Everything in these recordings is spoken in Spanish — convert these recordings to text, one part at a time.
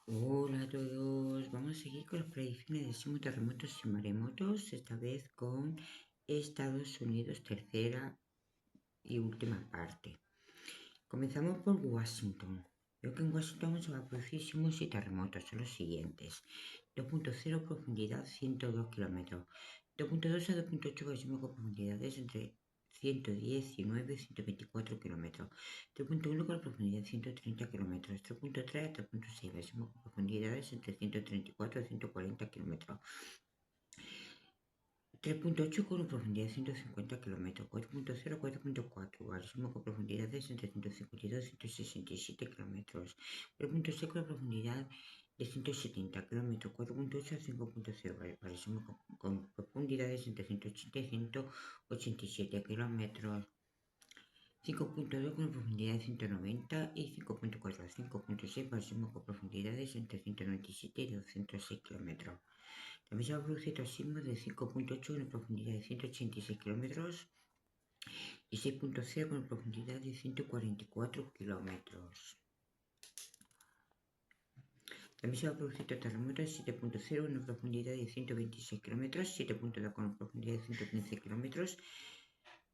Hola a todos, vamos a seguir con las predicciones de sismos, terremotos y maremotos, esta vez con Estados Unidos, tercera y última parte. Comenzamos por Washington. Veo que en Washington se va a producir sismos y terremotos, son los siguientes. 2.0 profundidad 102 kilómetros. 2.2 a 2.8 sismo con profundidades entre 119 y 124 kilómetros. 3.1 con profundidad 130 kilómetros. 3.3 a 3.6 sismo con profundidades entre 134 y 140 kilómetros. 3.8 con profundidad de 150 km, 4.0 a 4.4, barísimo con profundidades entre 152 y 167 km, 4.6 con profundidad de 170 km, 4.8 a 5.0, barísimo con profundidades entre 180 y 187 km, 5.2 con profundidad de 190 y 5.4 a 5.6, barísimo con profundidades entre 197 y 206 km. También se va a producir otro sismo de 5.8 con una profundidad de 186 kilómetros y 6.0 con una profundidad de 144 kilómetros. También se va a producir otro terremoto de 7.0 con una profundidad de 126 kilómetros, 7.2 con una profundidad de 115 kilómetros,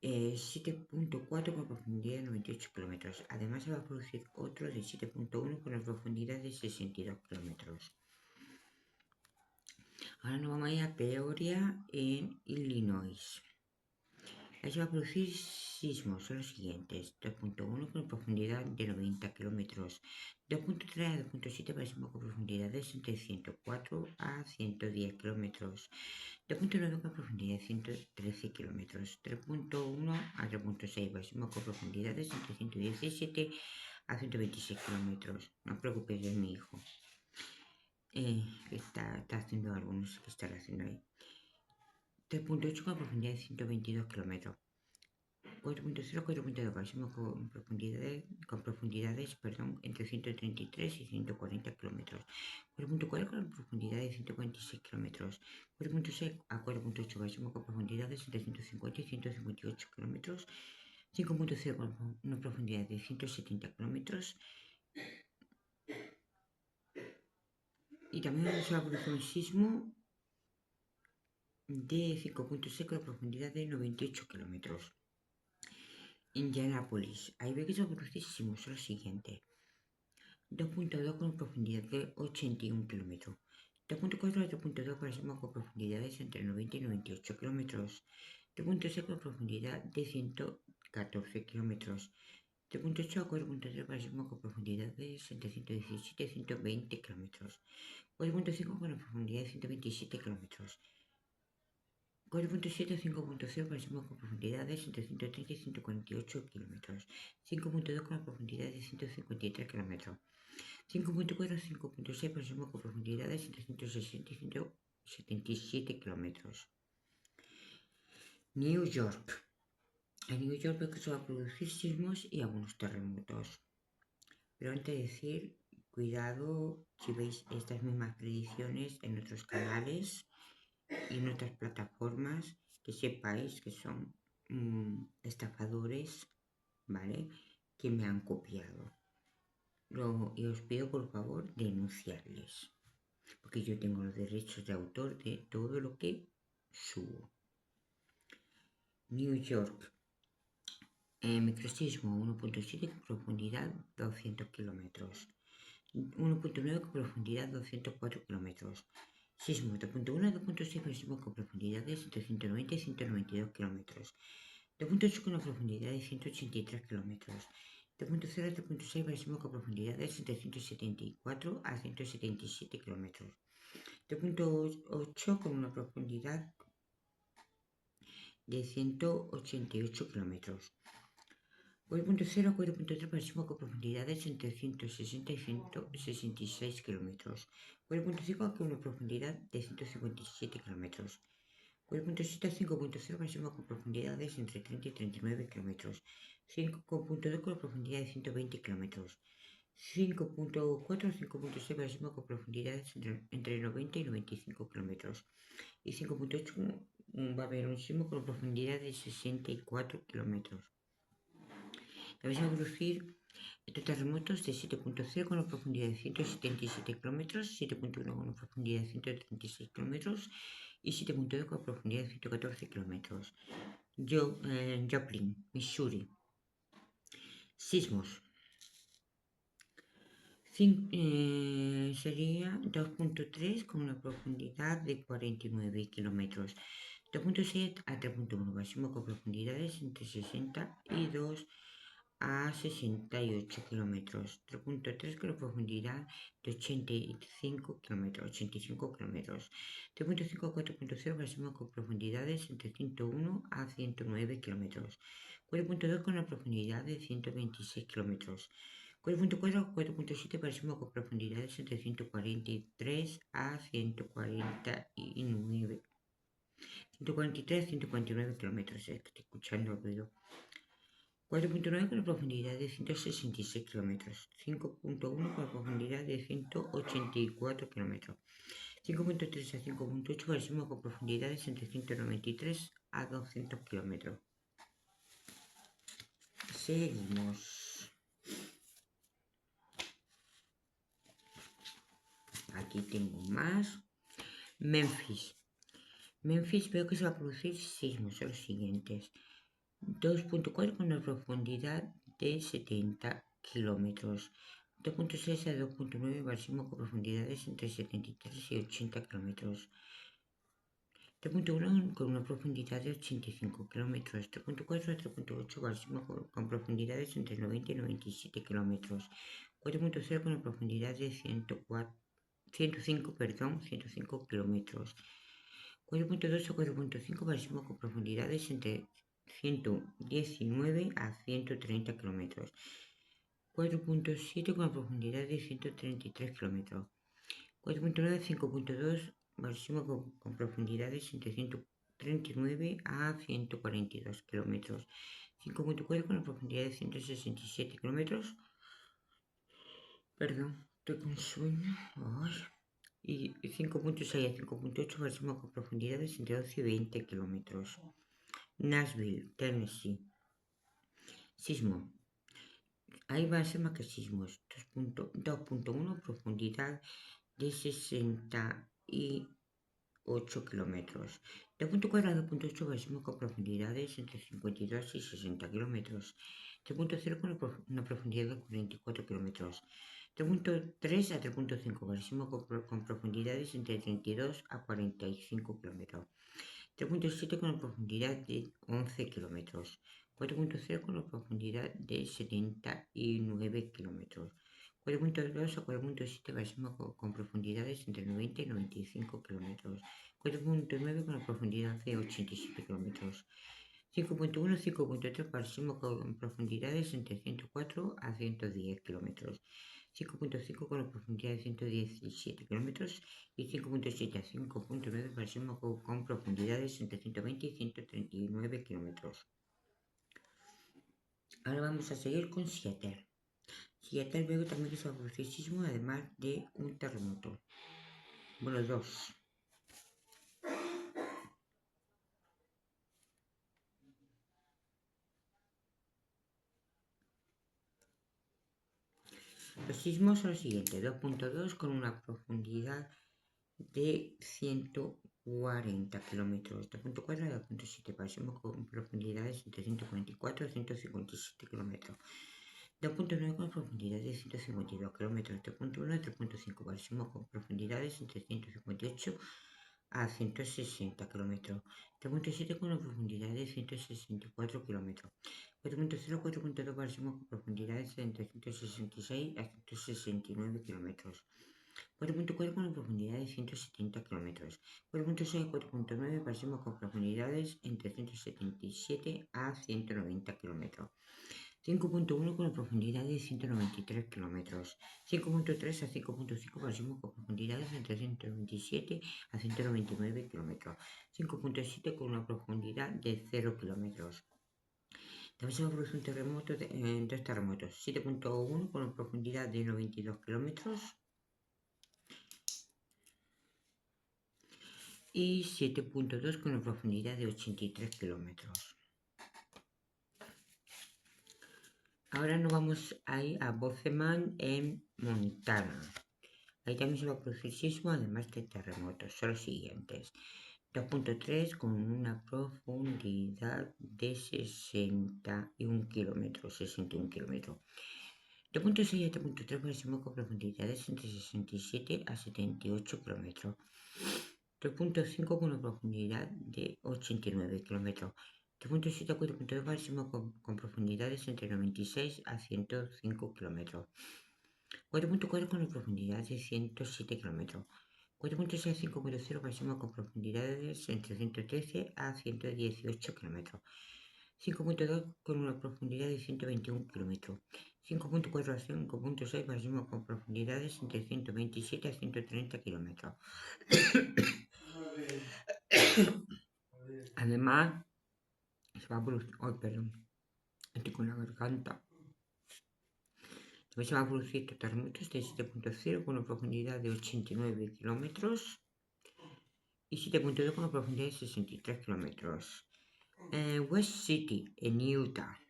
7.4 con profundidad de 98 kilómetros. Además se va a producir otro de 7.1 con una profundidad de 62 kilómetros. Ahora nos vamos a ir a Peoria, en Illinois. Ahí se va a producir sismos, son los siguientes. 2.1 con profundidad de 90 kilómetros. 2.3 a 2.7 para sismos con profundidades entre 104 a 110 kilómetros. 2.9 con profundidad de 113 kilómetros. 3.1 a 3.6 para sismos con profundidades entre 117 a 126 kilómetros. No os preocupéis, es mi hijo. Está haciendo algunos que está haciendo ahí. 3.8 con profundidad de 122 kilómetros. 4.0, 4.2 máximo con profundidades entre 133 y 140 kilómetros. 4.4 con profundidad de 146 kilómetros. 4.6 a 4.8 máximo con profundidades entre 150 y 158 kilómetros. 5.0 con una profundidad de 170 kilómetros. Y también se va a producir un sismo de 5.6 con profundidad de 98 kilómetros. Indianápolis. Ahí ve que se va a producir sismos, son los siguientes. 2.2 con profundidad de 81 kilómetros. 2.4 a 3.2 para sismos con profundidades entre 90 y 98 kilómetros. 3.6 con profundidad de 114 kilómetros. 3.8 a 4.3 para sismos con profundidades entre 117 y 120 kilómetros. 4.5 con una profundidad de 127 kilómetros. 4.7 a 5.0 para sismos con profundidades entre 130 y 148 kilómetros. 5.2 con una profundidad de 153 kilómetros. 5.4 a 5.6 para sismos con profundidades entre 160 y 177 kilómetros. New York. En New York ve que se va a producir sismos y algunos terremotos. Pero antes de decir, cuidado si veis estas mismas predicciones en otros canales y en otras plataformas, que sepáis que son estafadores, ¿vale? Que me han copiado. Y os pido por favor denunciarles, porque yo tengo los derechos de autor de todo lo que subo. New York. Microsismo 1.7 con profundidad 200 kilómetros. 1.9 con profundidad 204 kilómetros. Sismo 2.1 a 2.6 sismo con profundidades entre 190 y 192 kilómetros. 2.8 con una profundidad de 183 kilómetros. 2.0 a 3.6 sismo con profundidades entre 174 a 177 kilómetros. 3.8 con una profundidad de 188 kilómetros. 4.0 a 4.3 para sismo con profundidades entre 160 y 166 kilómetros. 4.5 con una profundidad de 157 kilómetros. 4.7 a 5.0 para sismo con profundidades entre 30 y 39 kilómetros. 5.2 con una profundidad de 120 kilómetros. 5.4 a 5.6 para sismo con profundidades entre 90 y 95 kilómetros. Y 5.8 va a haber un sismo con profundidad de 64 kilómetros. También se va a producir Estos terremotos de 7.0 con una profundidad de 177 kilómetros, 7.1 con una profundidad de 136 kilómetros y 7.2 con una profundidad de 114 kilómetros. Joplin, Missouri. Sismos. Sería 2.3 con una profundidad de 49 kilómetros. 2.6 a 3.1 máximo con profundidades entre 60 y 2 a 68 kilómetros. 3.3 con la profundidad de 85 kilómetros. 3.5 a 4.0 máximo con profundidades entre 101 a 109 kilómetros. 4.2 con la profundidad de 126 kilómetros. 4.4 a 4.7 máximo con profundidades entre 143 a 149. 143 a 149 kilómetros, estoy escuchando el ruido. 4.9 con la profundidad de 166 kilómetros. 5.1 con la profundidad de 184 kilómetros. 5.3 a 5.8 máximo con profundidades entre 193 a 200 kilómetros. Seguimos. Aquí tengo más. Memphis. Memphis veo que se va a producir sismos, son los siguientes. 2.4 con una profundidad de 70 kilómetros. 2.6 a 2.9 máximo con profundidades entre 73 y 80 kilómetros. 3.1 con una profundidad de 85 kilómetros. 3.4 a 3.8 máximo con profundidades entre 90 y 97 kilómetros. 4.0 con una profundidad de 105 kilómetros. 4.2 a 4.5 máximo con profundidades entre 119 a 130 kilómetros. 4.7 con profundidad de 133 kilómetros. 4.9 a 5.2 máximo con profundidades entre 139 a 142 kilómetros. 5.4 con una profundidad de 167 kilómetros. Perdón, estoy con sueño. Ay. Y 5.6 a 5.8 máximo con profundidades entre 12 y 20 kilómetros. Nashville, Tennessee. Sismo. Ahí va a ser más que sismos. 2.1 profundidad de 68 kilómetros. 2.4 a 2.8 máximo con profundidades entre 52 y 60 kilómetros. 3.0 con una profundidad de 44 kilómetros. 3.3 a 3.5 máximo con profundidades entre 32 a 45 kilómetros. 3.7 con una profundidad de 11 kilómetros. 4.0 con una profundidad de 79 kilómetros. 4.2 a 4.7 máximo con profundidades entre 90 y 95 kilómetros. 4.9 con una profundidad de 87 kilómetros. 5.1 a 5.3 máximo con profundidades entre 104 a 110 kilómetros. 5.5 con una profundidad de 117 kilómetros y 5.7 a 5.9 máximo con profundidades entre 120 y 139 kilómetros. Ahora vamos a seguir con Seattle. Seattle veo también que se va a producir sismo además de un terremoto. Bueno, dos. Los sismos son los siguientes. 2.2 con una profundidad de 140 kilómetros. 2.4 a 2.7 máximo con profundidades entre 144 y 157 kilómetros. 2.9 con profundidad de 152 kilómetros. 3.1 a 3.5 máximo con profundidades entre 158 a 160 kilómetros. 3.7 con una profundidad de 164 kilómetros. 4.0 a 4.2 máximo con profundidades entre 166 a 169 kilómetros. 4.4 con una profundidad de 170 kilómetros. 4.6 a 4.9 máximo con profundidades entre 177 a 190 kilómetros. 5.1 con una profundidad de 193 kilómetros. 5.3 a 5.5 máximo con profundidades entre 127 a 199 kilómetros. 5.7 con una profundidad de 0 kilómetros. También se va a producir un terremoto dos terremotos. 7.1 con una profundidad de 92 kilómetros. Y 7.2 con una profundidad de 83 kilómetros. Ahora nos vamos a ir a Bozeman en Montana. Ahí también se va a producir sismo, además de terremotos. Son los siguientes. 2.3 con una profundidad de 61 kilómetros. 2.6 y 3.3 máximo con profundidades entre 67 a 78 kilómetros. 3.5 con una profundidad de 89 kilómetros. 3.7 a 4.2 máximo con profundidades entre 96 a 105 kilómetros. 4.4 con una profundidad de 107 kilómetros. 4.6 a 5.0 máximo con profundidades entre 113 a 118 kilómetros. 5.2 con una profundidad de 121 kilómetros. 5.4 a 5.6 máximo con profundidades entre 127 a 130 kilómetros. Además, se va a producir... ¡Ay, perdón! Estoy con la garganta. También se va a producir terremotos de 7.0 con una profundidad de 89 kilómetros y 7.2 con una profundidad de 63 kilómetros. West City, en Utah,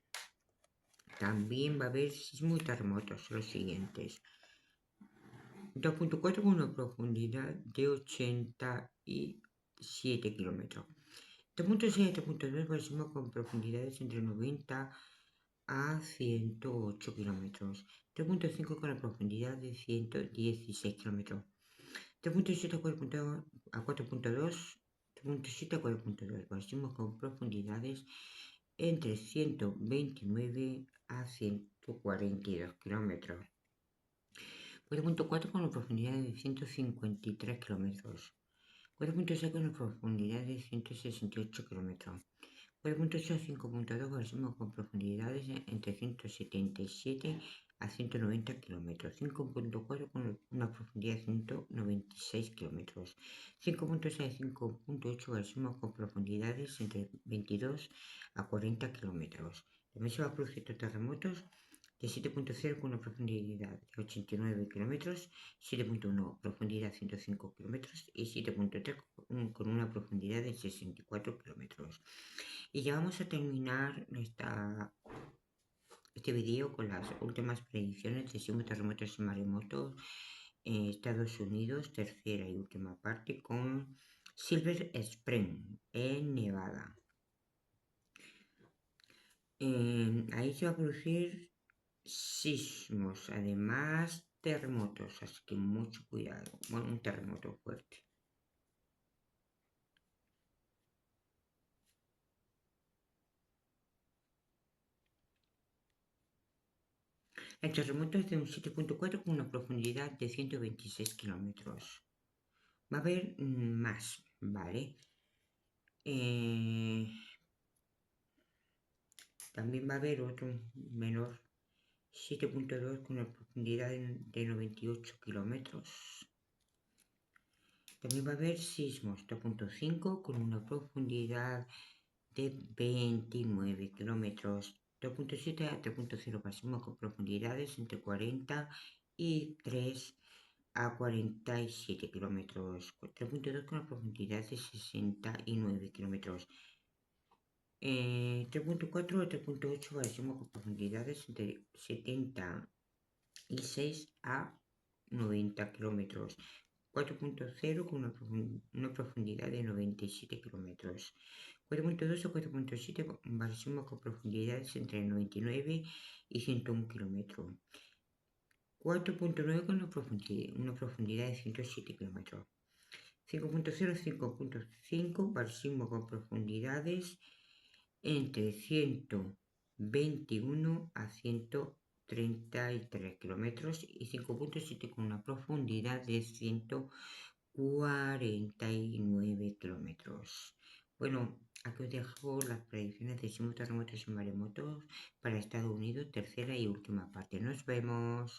también va a haber sismos y terremotos, los siguientes. 2.4 con una profundidad de 87 kilómetros. 2.6 y 3.2 máximo con profundidades entre 90 a 108 kilómetros. 3.5 con la profundidad de 116 kilómetros. 3.7 a 4.2, 3.7 a 4.2 máximo con profundidades entre 129 a 142 kilómetros. 4.4 con una profundidad de 153 kilómetros. 4.6 con una profundidad de 168 kilómetros. 4.8 a 5.2 máximo con profundidades entre 177 a 190 kilómetros. 5.4 con una profundidad de 196 kilómetros. 5.6 a 5.8 máximo con profundidades entre 22 a 40 kilómetros. También se va a producir terremotos de 7.0 con una profundidad de 89 kilómetros, 7.1 profundidad 105 kilómetros y 7.3 con una profundidad de 64 kilómetros. Y ya vamos a terminar este vídeo con las últimas predicciones de sismos, terremotos y maremotos en Estados Unidos, tercera y última parte con Silver Spring en Nevada. Ahí se va a producir sismos, además terremotos, así que mucho cuidado. Bueno, un terremoto fuerte. El terremoto es de un 7.4 con una profundidad de 126 kilómetros. Va a haber más, ¿vale? También va a haber otro menor, 7.2 con una profundidad de 98 kilómetros. También va a haber sismos 2.5 con una profundidad de 29 kilómetros. 2.7 a 3.0 máximo con profundidades entre 40 y 3 a 47 kilómetros. 3.2 con una profundidad de 69 kilómetros. 3.4 a 3.8 máximo con profundidades entre 76 a 90 kilómetros. 4.0 con una profundidad de 97 kilómetros. 4.2 o 4.7 máximo con profundidades entre 99 y 101 kilómetros. 4.9 con una profundidad de 107 kilómetros. 5.0 a 5.5 máximo con profundidades entre 121 a 133 kilómetros y 5.7 con una profundidad de 149 kilómetros. Bueno, aquí os dejo las predicciones de sismos, terremotos y maremotos para Estados Unidos, tercera y última parte. Nos vemos.